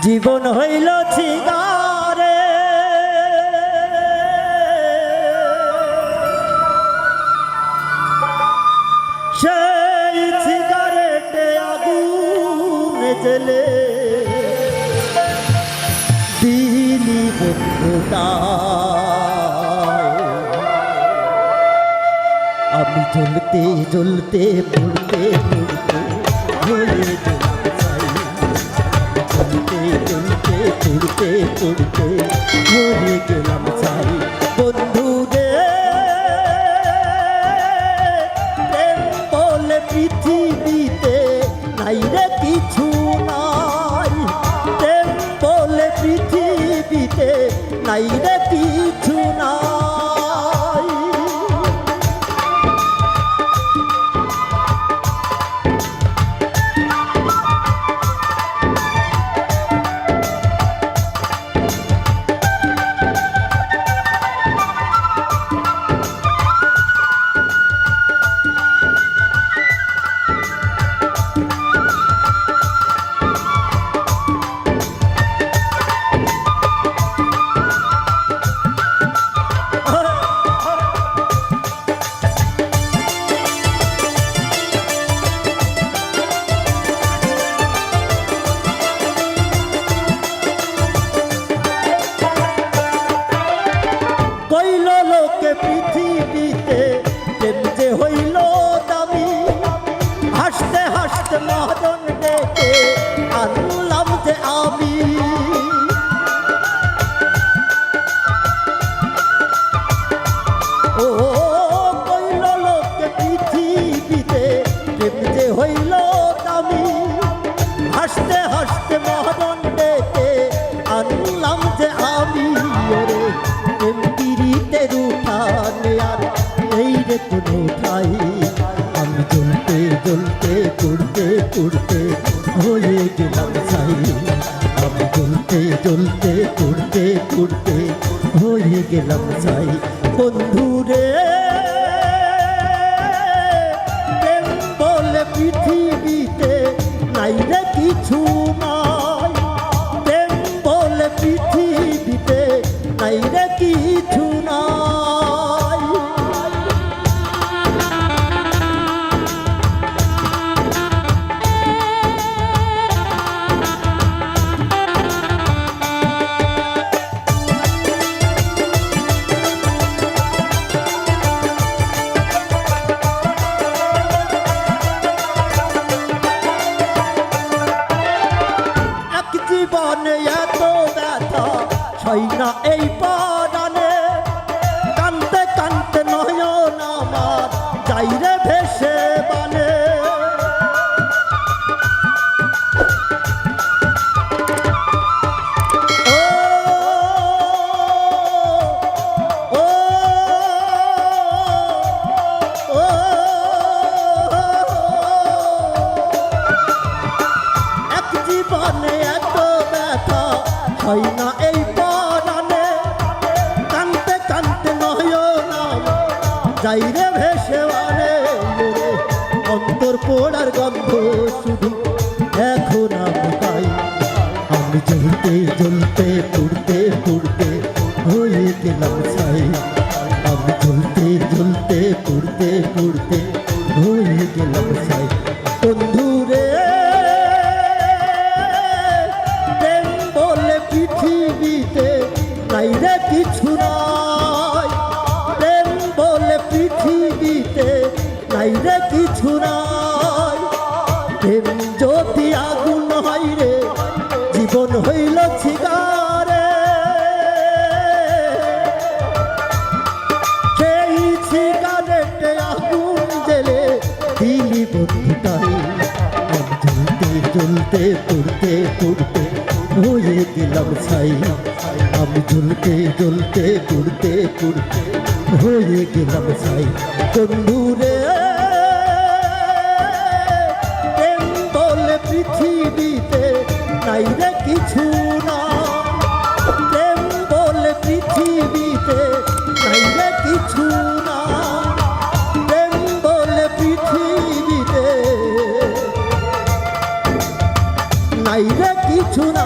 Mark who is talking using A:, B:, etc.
A: জীবন হইল ছিগারে সেই ছিগারেটে আগুন জ্বেলে দিলি বন্ধুটা আমি জ্বলতে জ্বলতে পড়তে পড়তে হয়ে চলতে পড়তে পড়তে মরে গেলাম ছাই বন্ধু রে প্রেম বলে পৃথিবীতে নাই রে কিছু নাই প্রেম বলে পৃথিবীতে নাই রে কিছু নাই পৃথিবীতে প্রেম যে হইল দামি হাসতে হাসতে মহাজন ডেকে আনলাম যে আমি ও কইল লোকে পৃথিবীতে প্রেম যে হইল দামি হাসতে হাসতে মহাজন ডেকে আনলাম যে আমি ওরে প্রেম পিরিতে রুঠানে আর এই রে কোনো ঠাই আমি জ্বলতে জ্বলতে পড়তে পড়তে হয়ে গেলাম ছাই আমি জ্বলতে জ্বলতে পড়তে পড়তে হয়ে গেলাম ছাই বন্ধু রে প্রেম বলে পৃথিবীতে নাই রে কিছু নাই প্রেম বলে পৃথিবীতে নাই রে কিছু নাই এক জীবনে এত ব্যথা হয় না এই পরাণে কানতে কানতে নয়ন আমার যাই রে ভেসে বানে এক জীবনে এত ব্যথা হয় না এই পরাণে কানতে কানতে নয়ন যাই রে ভেসে বানে অন্তর পোড়ার গন্ধ শুধু এখন আমি পাই আমি জ্বলতে জ্বলতে পড়তে পড়তে হয়ে গেলাম ছাই আমি জ্বলতে জ্বলতে পড়তে পড়তে হয়ে গেলাম ছাই বন্ধু রে প্রেম বলে পৃথিবীতে নাই রে কিছু নাই প্রেম বলে পৃথিবীতে নাই রে কিছু নাই প্রেম যদি আগুন হয় রে জীবন হইল ছিগারে সেই ছিগারেটে আগুন জ্বেলে দিলি বন্ধুটাই আমি জ্বলতে জ্বলতে পড়তে পড়তে হয়ে গেলাম ছাই আমি জ্বলতে জ্বলতে পড়তে পড়তে হয়ে গেলাম ছাই বন্ধু রে প্রেম বলে পৃথিবীতে নাই রে কিছু নাই প্রেম বলে পৃথিবীতে নাই রে কিছু নাই প্রেম বলে পৃথিবীতে নাই রে কিছু না।